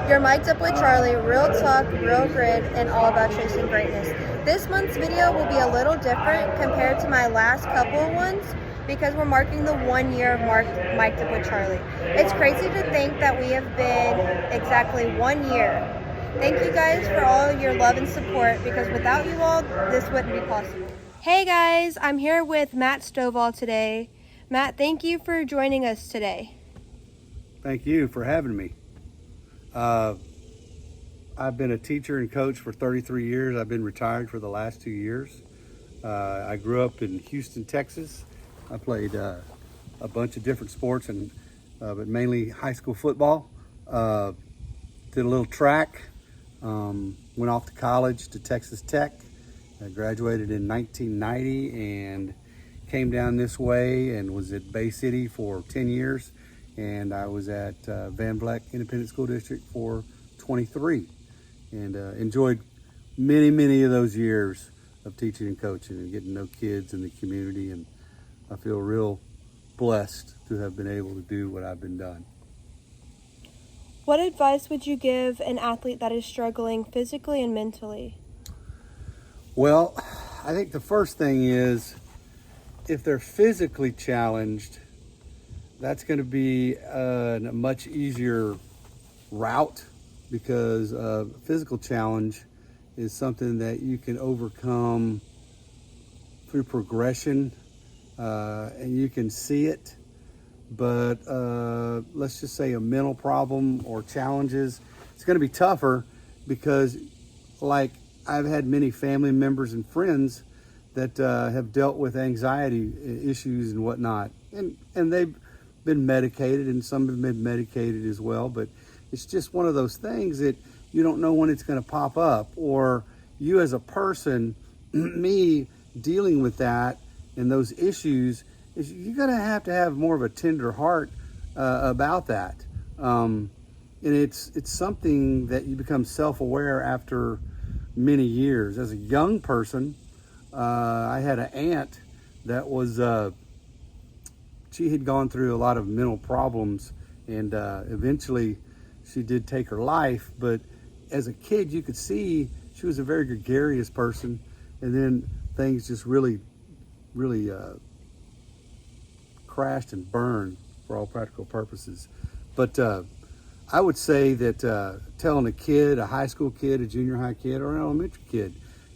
You're mic'd up with Charlie, real talk, real grit, and all about chasing greatness. This month's video will be a little different compared to my last couple of ones because we're marking the 1 year of mic'd up with Charlie. It's crazy to think that we have been exactly 1 year. Thank you guys for all your love and support because without you all, this wouldn't be possible. Hey guys, I'm here with Matt Stovall today. Matt, thank you for joining us today. Thank you for having me. I've been a teacher and coach for 33 years. I've been retired for the last 2 years. I grew up in Houston, Texas. I played a bunch of different sports, but mainly high school football. Did a little track. Went off to college to Texas Tech. I graduated in 1990 and came down this way and was at Bay City for 10 years. And I was at Van Vleck Independent School District for 23 and enjoyed many of those years of teaching and coaching and getting to know kids in the community. And I feel real blessed to have been able to do what I've been done. What advice would you give an athlete that is struggling physically and mentally? Well, I think the first thing is if they're physically challenged, that's going to be a much easier route because physical challenge is something that you can overcome through progression and you can see it. But let's just say a mental problem or challenges, it's going to be tougher because like I've had many family members and friends that have dealt with anxiety issues and whatnot. And they've been medicated and some have been medicated as well, but it's just one of those things that you don't know when it's going to pop up, or you as a person, me dealing with that and those issues, is you're going to have more of a tender heart about that. And it's something that you become self-aware after many years. As a young person, I had an aunt that was she had gone through a lot of mental problems, and eventually she did take her life. But as a kid, you could see she was a very gregarious person, and then things just really crashed and burned for all practical purposes. But I would say that telling a kid, a high school kid, a junior high kid, or an elementary kid,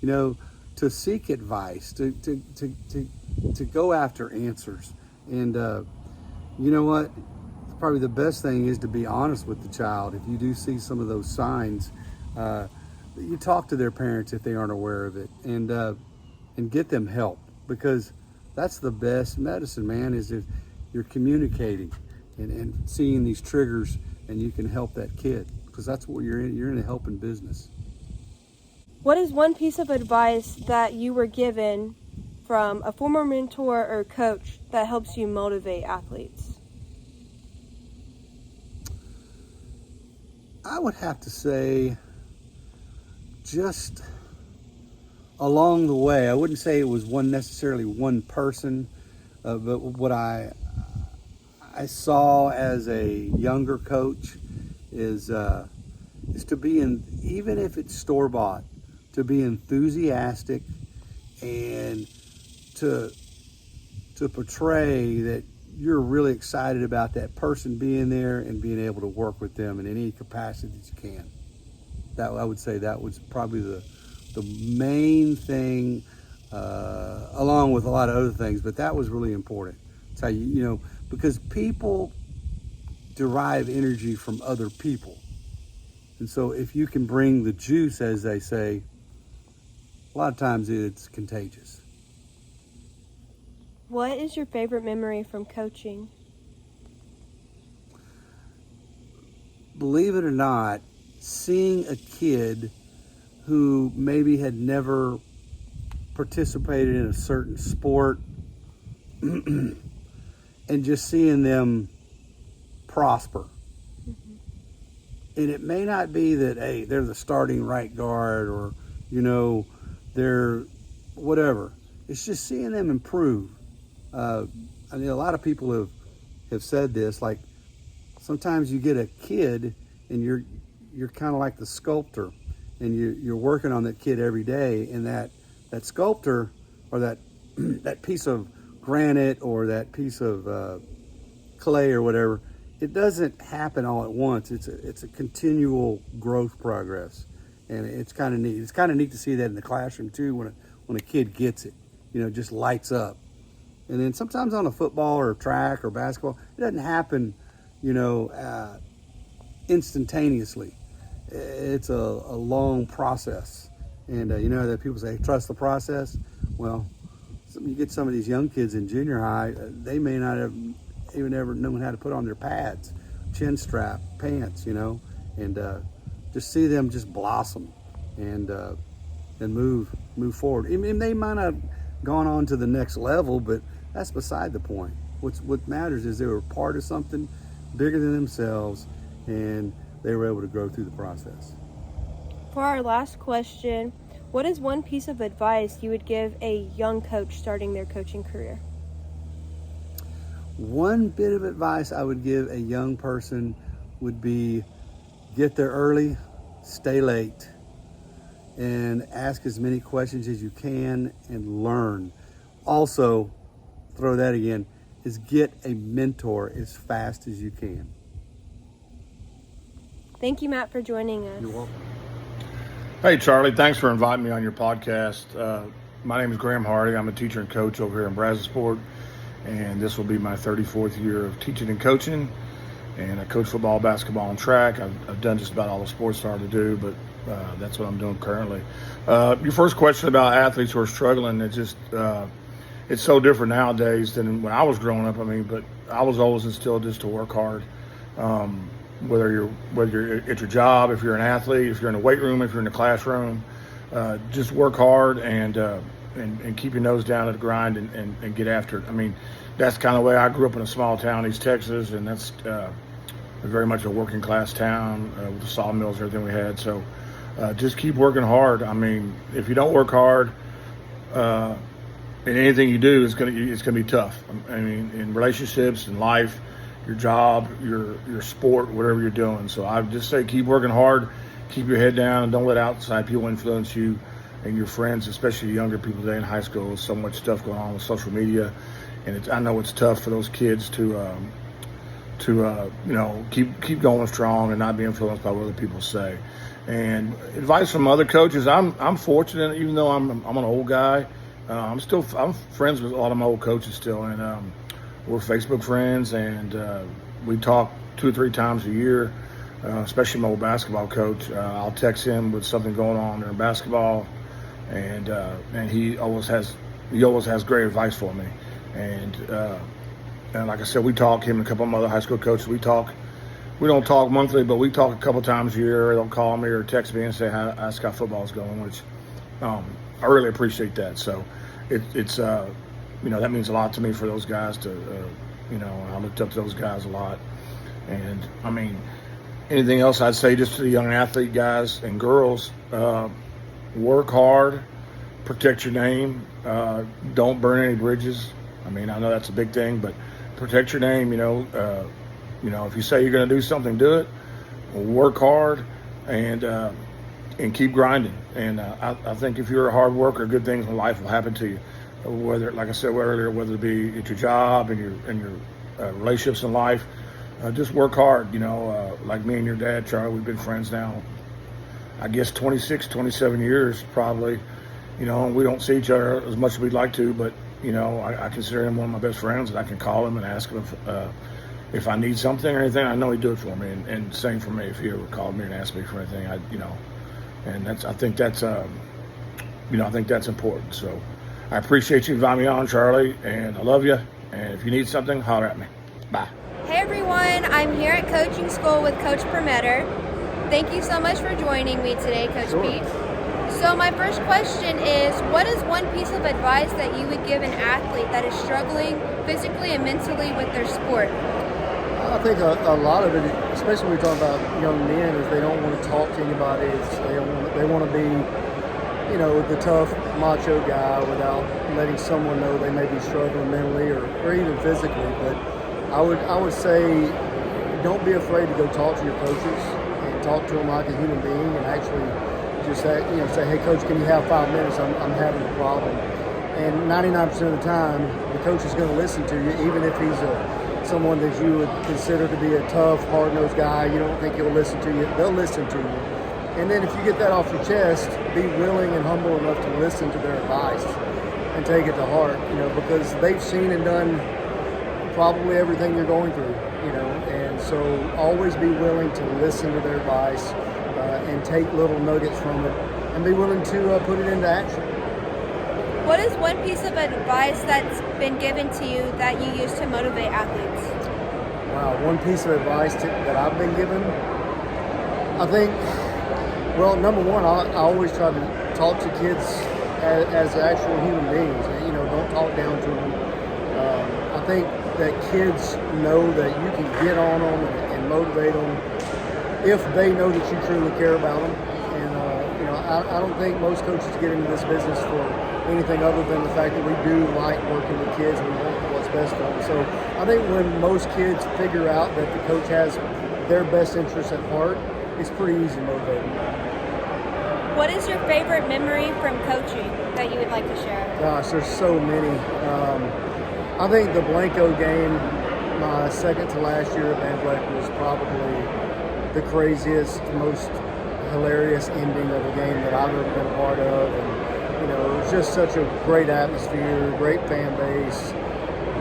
to seek advice, to go after answers. And you know what? Probably the best thing is to be honest with the child. If you do see some of those signs, you talk to their parents if they aren't aware of it, and get them help, because that's the best medicine, man, is if you're communicating and seeing these triggers, and you can help that kid, because that's what you're in. You're in a helping business. What is one piece of advice that you were given from a former mentor or coach that helps you motivate athletes? I would have to say just along the way, I wouldn't say it was necessarily one person, but what I saw as a younger coach is to be even if it's store-bought, to be enthusiastic and to portray that you're really excited about that person being there and being able to work with them in any capacity that you can. That, I would say, that was probably the main thing, along with a lot of other things, but that was really important. It's how because people derive energy from other people. And so if you can bring the juice, as they say, a lot of times it's contagious. What is your favorite memory from coaching? Believe it or not, seeing a kid who maybe had never participated in a certain sport and just seeing them prosper. Mm-hmm. And it may not be that, hey, they're the starting right guard or, they're whatever. It's just seeing them improve. I mean, a lot of people have said this, like sometimes you get a kid and you're you're kind of like the sculptor, and you're working on that kid every day, and that sculptor or that that piece of granite or that piece of clay or whatever, it doesn't happen all at once. It's a continual growth progress, and it's kind of neat. It's kind of neat to see that in the classroom too, when a kid gets it, just lights up. And then sometimes on a football or track or basketball, it doesn't happen, instantaneously. It's a long process, and that people say trust the process. Well, you get some of these young kids in junior high, they may not have even ever known how to put on their pads, chin strap, pants, and just see them just blossom and move forward. I mean, they might not have gone on to the next level, but that's beside the point. What matters is they were part of something bigger than themselves, and they were able to grow through the process. For our last question, what is one piece of advice you would give a young coach starting their coaching career? One bit of advice I would give a young person would be get there early, stay late, and ask as many questions as you can and learn. Also, throw that again, is get a mentor as fast as you can. Thank you, Matt, for joining us. You're welcome. Hey, Charlie, thanks for inviting me on your podcast. My name is Graham Hardy. I'm a teacher and coach over here in Brazosport, and this will be my 34th year of teaching and coaching. And I coach football, basketball, and track. I've done just about all the sports there are to do, but that's what I'm doing currently. Your first question about athletes who are struggling, it's so different nowadays than when I was growing up. But I was always instilled just to work hard. Whether you're at your job, if you're an athlete, if you're in the weight room, if you're in the classroom, just work hard and keep your nose down at the grind and get after it. That's kind of the way I grew up in a small town, East Texas, and that's very much a working class town with the sawmills and everything we had. So just keep working hard. If you don't work hard in anything you do, it's gonna be tough. In relationships, in life, your job, your sport, whatever you're doing. So I just say keep working hard, keep your head down, and don't let outside people influence you and your friends, especially younger people today in high school. There's so much stuff going on with social media, and I know it's tough for those kids to keep going strong and not be influenced by what other people say. And advice from other coaches, I'm fortunate, even though I'm an old guy, I'm friends with a lot of my old coaches still, and we're Facebook friends, and we talk 2 or 3 times a year, especially my old basketball coach. I'll text him with something going on in basketball, and he always has great advice for me. And like I said, we talk, him and a couple of other high school coaches, we talk. We don't talk monthly, but we talk a couple times a year. They'll call me or text me and say ask how football's going, which I really appreciate that. So it's that means a lot to me for those guys I looked up to those guys a lot. And anything else I'd say just to the young athlete guys and girls, work hard, protect your name, don't burn any bridges. I know that's a big thing, but protect your name. If you say you're going to do something, do it. Work hard and keep grinding. And I think if you're a hard worker, good things in life will happen to you. Whether, like I said earlier, whether it be at your job and your relationships in life, just work hard. Like me and your dad, Charlie, we've been friends now, I guess 26, 27 years probably. And we don't see each other as much as we'd like to, but I consider him one of my best friends, and I can call him and ask him if I need something or anything. I know he'd do it for me, and same for me if he ever called me and asked me for anything. And I think that's important. So I appreciate you inviting me on, Charlie, and I love you. And if you need something, holler at me. Bye. Hey everyone, I'm here at coaching school with Coach Permetter. Thank you so much for joining me today, Coach Pete. So my first question is, what is one piece of advice that you would give an athlete that is struggling physically and mentally with their sport? I think a lot of it, especially when we talk about young men, is they don't want to talk to anybody. They want to be, the tough macho guy without letting someone know they may be struggling mentally or even physically. But I would say, don't be afraid to go talk to your coaches and talk to them like a human being and actually just say, hey, coach, can you have 5 minutes? I'm having a problem. And 99% of the time, the coach is going to listen to you, even if he's someone that you would consider to be a tough, hard-nosed guy. You don't think he'll listen to you. They'll listen to you. And then if you get that off your chest, be willing and humble enough to listen to their advice and take it to heart, because they've seen and done probably everything you're going through, and so always be willing to listen to their advice and take little nuggets from it and be willing to put it into action. What is one piece of advice that's been given to you that you use to motivate athletes? Wow, one piece of advice that I've been given, I think, well, number one, I always try to talk to kids as actual human beings. Don't talk down to them. I think that kids know that you can get on them and motivate them if they know that you truly care about them. And I don't think most coaches get into this business for anything other than the fact that we do like working with kids and we want what's best for them. So I think when most kids figure out that the coach has their best interests at heart, it's pretty easy to motivate them. What is your favorite memory from coaching that you would like to share? Gosh, there's so many. I think the Blanco game, my second to last year at Van Vleck, was probably the craziest, most hilarious ending of a game that I've ever been a part of. And, it was just such a great atmosphere, great fan base.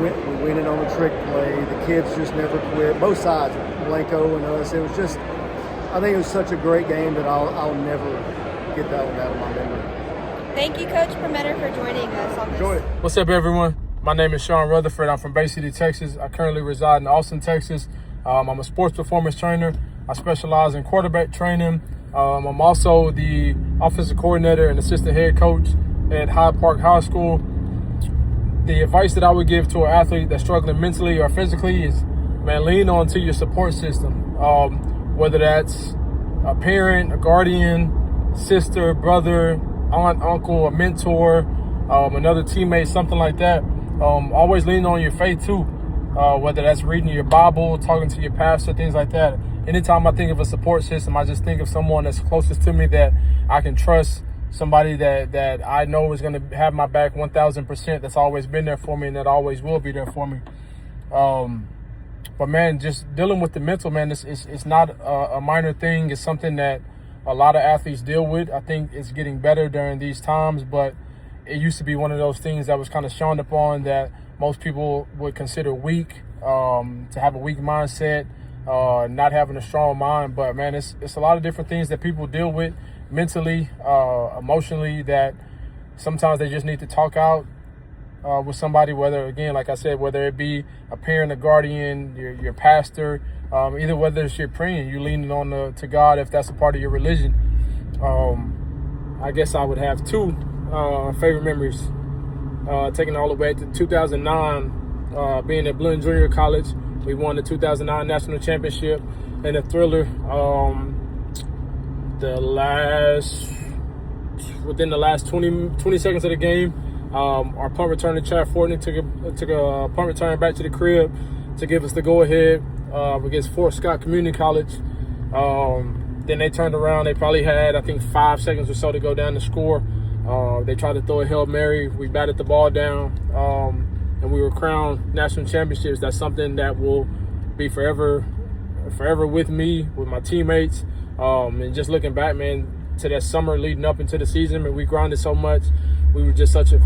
We win it on a trick play. The kids just never quit. Both sides, Blanco and us. It was just, I think it was such a great game that I'll never get that one out of my memory. Thank you, Coach Permetter, for joining us on this. Enjoy it. What's up, everyone? My name is Sean Rutherford. I'm from Bay City, Texas. I currently reside in Austin, Texas. I'm a sports performance trainer. I specialize in quarterback training. I'm also the offensive coordinator and assistant head coach at Hyde Park High School. The advice that I would give to an athlete that's struggling mentally or physically is, man, lean on to your support system. Whether that's a parent, a guardian, sister, brother, aunt, uncle, a mentor, another teammate, something like that. Always lean on your faith too, whether that's reading your Bible, talking to your pastor, things like that. Anytime I think of a support system, I just think of someone that's closest to me that I can trust, somebody that I know is going to have my back 1,000%, that's always been there for me and that always will be there for me. But man, just dealing with the mental, man, it's not a minor thing. It's something that a lot of athletes deal with. I think it's getting better during these times, but it used to be one of those things that was kind of shunned upon, that most people would consider weak, to have a weak mindset, not having a strong mind. But man, it's a lot of different things that people deal with mentally, emotionally, that sometimes they just need to talk out with somebody, whether, again, like I said, whether it be a parent, a guardian, your pastor, either whether it's your praying, you leaning on to God, if that's a part of your religion. I guess I would have two favorite memories, taking all the way to 2009, being at Blinn Junior College. We won the 2009 national championship in a thriller. Within the last 20 seconds of the game, our punt returner, Chad Fortney, took a punt return back to the crib to give us the go-ahead against Fort Scott Community College. Then they turned around. They probably had, I think, 5 seconds or so to go down the score. They tried to throw a Hail Mary. We batted the ball down, and we were crowned national championships. That's something that will be forever with me, with my teammates. And just looking back, man, to that summer leading up into the season, and we grinded so much. We were just such a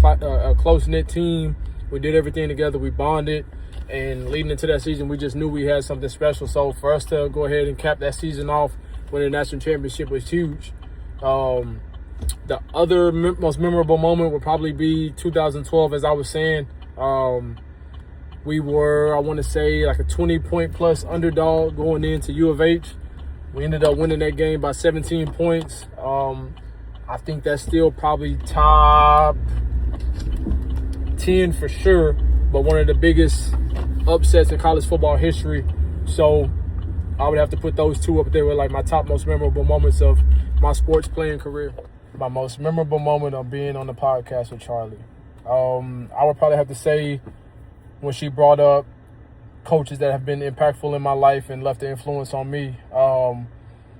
close-knit team. We did everything together. We bonded. And leading into that season, we just knew we had something special. So for us to go ahead and cap that season off winning the national championship was huge. The other most memorable moment would probably be 2012, as I was saying. We were, I want to say, like a 20-point plus underdog going into U of H. We ended up winning that game by 17 points. I think that's still probably top 10 for sure, but one of the biggest upsets in college football history. So I would have to put those two up there with like my top most memorable moments of my sports playing career. My most memorable moment of being on the podcast with Charlee. I would probably have to say when she brought up coaches that have been impactful in my life and left an influence on me.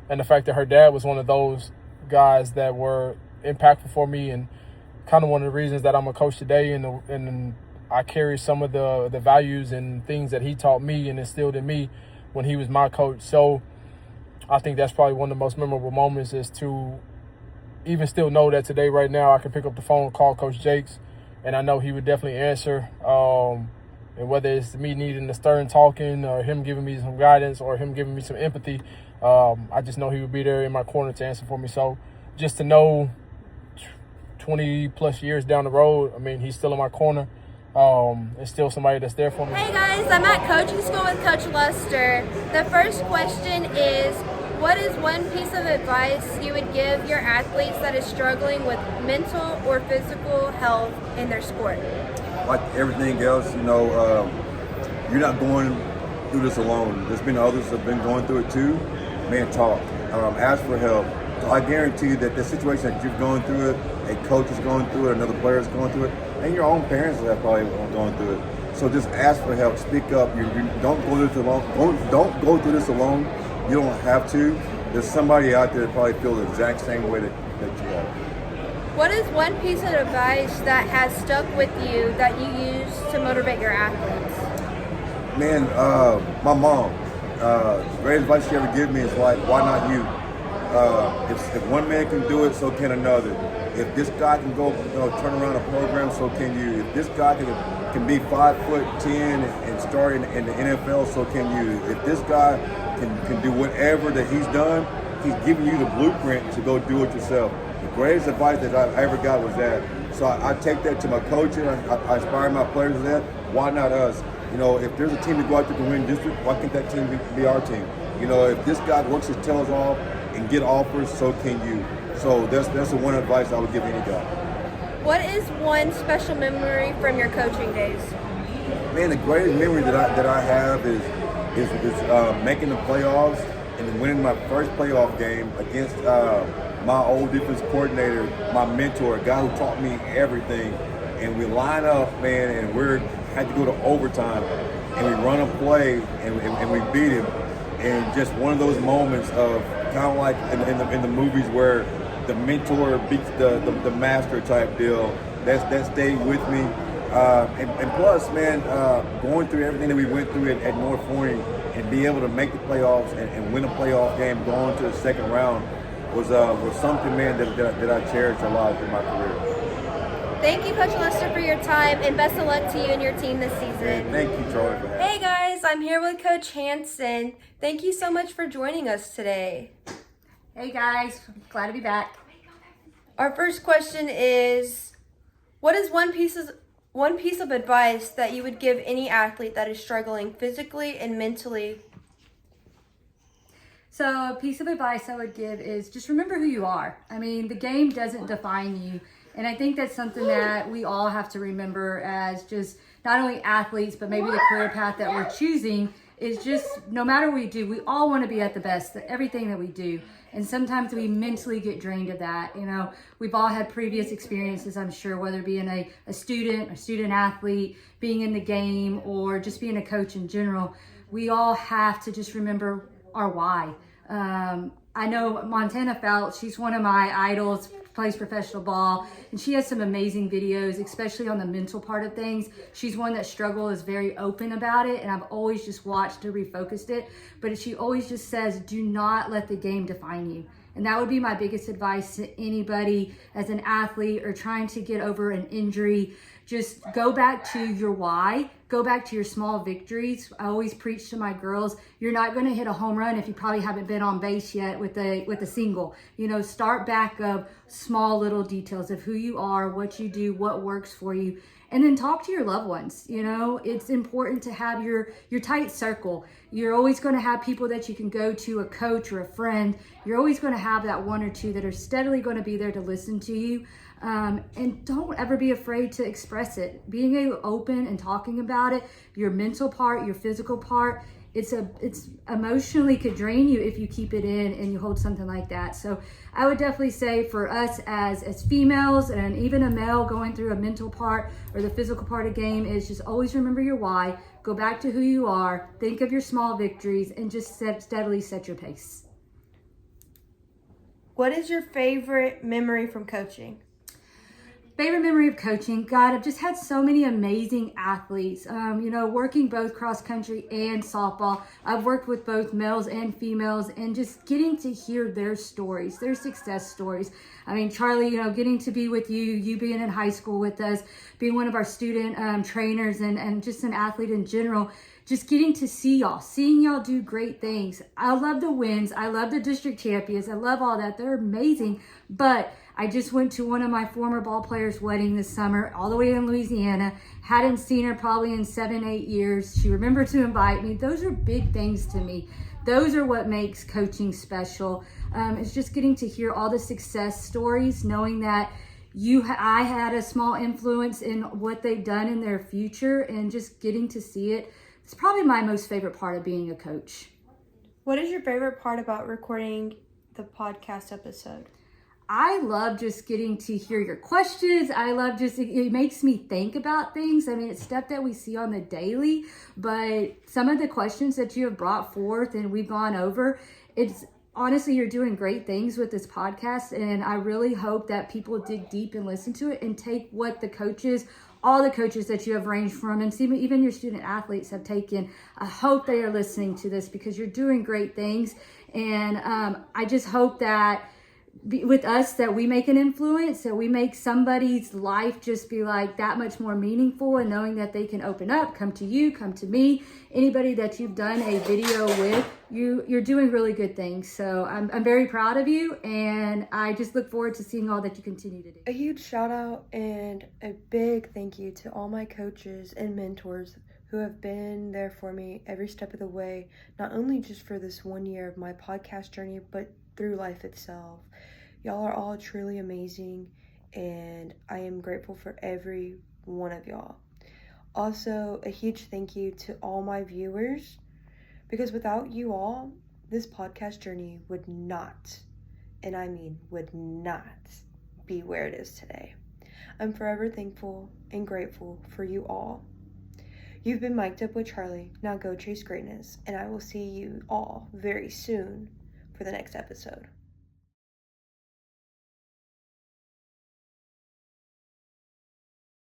And the fact that her dad was one of those guys that were impactful for me, and kind of one of the reasons that I'm a coach today, and I carry some of the values and things that he taught me and instilled in me when he was my coach. So I think that's probably one of the most memorable moments, is to even still know that today, right now, I can pick up the phone and call Coach Jakes, and I know he would definitely answer. And whether it's me needing the stern talking, or him giving me some guidance, or him giving me some empathy, I just know he would be there in my corner to answer for me. So just to know 20 plus years down the road, I mean, he's still in my corner. It's still somebody that's there for me. Hey guys, I'm at coaching school with Coach Lester. The first question is, what is one piece of advice you would give your athletes that is struggling with mental or physical health in their sport? Like everything else, you're not going through this alone. There's been others that have been going through it too. Man, talk. Ask for help. So I guarantee you that the situation that you're going through it, a coach is going through it, another player is going through it, and your own parents have probably going through it. So just ask for help. Speak up. You don't go through this alone. Don't go through this alone. You don't have to. There's somebody out there that probably feels the exact same way that you are. What is one piece of advice that has stuck with you that you use to motivate your athletes? Man, my mom. The greatest advice she ever gave me is like, why not you? If one man can do it, so can another. If this guy can go, turn around a program, so can you. If this guy can be 5'10" and start in the NFL, so can you. If this guy can do whatever that he's done, he's giving you the blueprint to go do it yourself. The greatest advice that I ever got was that. So I take that to my coaching. I inspire my players with that. Why not us? If there's a team to go out there to win district, why can't that team be our team? If this guy works his tails off and get offers, so can you. So that's the one advice I would give any guy. What is one special memory from your coaching days? Man, the greatest memory that I have is making the playoffs and then winning my first playoff game against my old defense coordinator, my mentor, a guy who taught me everything. And we line up, man, and we had to go to overtime, and we run a play, and we beat him. And just one of those moments of kind of like in the movies where the mentor beats the master type deal. That stayed with me. And plus, man, going through everything that we went through at North Forney and be able to make the playoffs and win a playoff game, going to the second round was something, man, that I cherish a lot in my career. Thank you, Coach Lester, for your time, and best of luck to you and your team this season. Thank you, Charlie, for having me. Hey guys, I'm here with Coach Hansen. Thank you so much for joining us today. Hey guys, glad to be back. Our first question is, what is one piece of advice that you would give any athlete that is struggling physically and mentally? So a piece of advice I would give is just remember who you are. I mean, the game doesn't define you. And I think that's something that we all have to remember as just not only athletes, but maybe the career path that we're choosing is just no matter what we do, we all want to be at the best at everything that we do. And sometimes we mentally get drained of that. We've all had previous experiences, I'm sure, whether being a student, athlete, being in the game, or just being a coach in general. We all have to just remember our why. I know Montana Felt, she's one of my idols, plays professional ball, and she has some amazing videos, especially on the mental part of things. She's one that is very open about it, and I've always just watched her refocused it, but she always just says, do not let the game define you. And that would be my biggest advice to anybody as an athlete or trying to get over an injury. Just go back to your why. Go back to your small victories. I always preach to my girls, you're not going to hit a home run if you probably haven't been on base yet with a single. Start back of small little details of who you are, what you do, what works for you. And then talk to your loved ones. It's important to have your tight circle. You're always going to have people that you can go to, a coach or a friend. You're always going to have that one or two that are steadily going to be there to listen to you. And don't ever be afraid to express it. Being open and talking about it, your mental part, your physical part, it's emotionally could drain you if you keep it in and you hold something like that. So I would definitely say for us as females and even a male going through a mental part or the physical part of game is just always remember your why, go back to who you are, think of your small victories, and just steadily set your pace. What is your favorite memory from coaching? Favorite memory of coaching? God, I've just had so many amazing athletes. Working both cross country and softball. I've worked with both males and females, and just getting to hear their stories, their success stories. I mean, Charlie, getting to be with you being in high school with us, being one of our student trainers, and just an athlete in general. Just getting to seeing y'all do great things. I love the wins. I love the district champions. I love all that. They're amazing. But I just went to one of my former ball players' wedding this summer, all the way in Louisiana. Hadn't seen her probably in 7-8 years. She remembered to invite me. Those are big things to me. Those are what makes coaching special. It's just getting to hear all the success stories, knowing that I had a small influence in what they've done in their future, and just getting to see it. It's probably my most favorite part of being a coach. What is your favorite part about recording the podcast episode? I love just getting to hear your questions. I love it makes me think about things. I mean, it's stuff that we see on the daily, but some of the questions that you have brought forth and we've gone over, it's honestly, you're doing great things with this podcast. And I really hope that people dig deep and listen to it and take what all the coaches that you have ranged from, and even your student athletes have taken. I hope they are listening to this, because you're doing great things. And I just hope that with us, that we make an influence, that we make somebody's life just be like that much more meaningful, and knowing that they can open up, come to you, come to me, anybody that you've done a video with. You're doing really good things. So I'm very proud of you, and I just look forward to seeing all that you continue to do. A huge shout out and a big thank you to all my coaches and mentors who have been there for me every step of the way, not only just for this 1 year of my podcast journey, but through life itself. Y'all are all truly amazing, and I am grateful for every one of y'all. Also, a huge thank you to all my viewers, because without you all, this podcast journey would not, and I mean would not, be where it is today. I'm forever thankful and grateful for you all. You've been mic'd up with Charlie. Now go chase greatness, and I will see you all very soon for the next episode.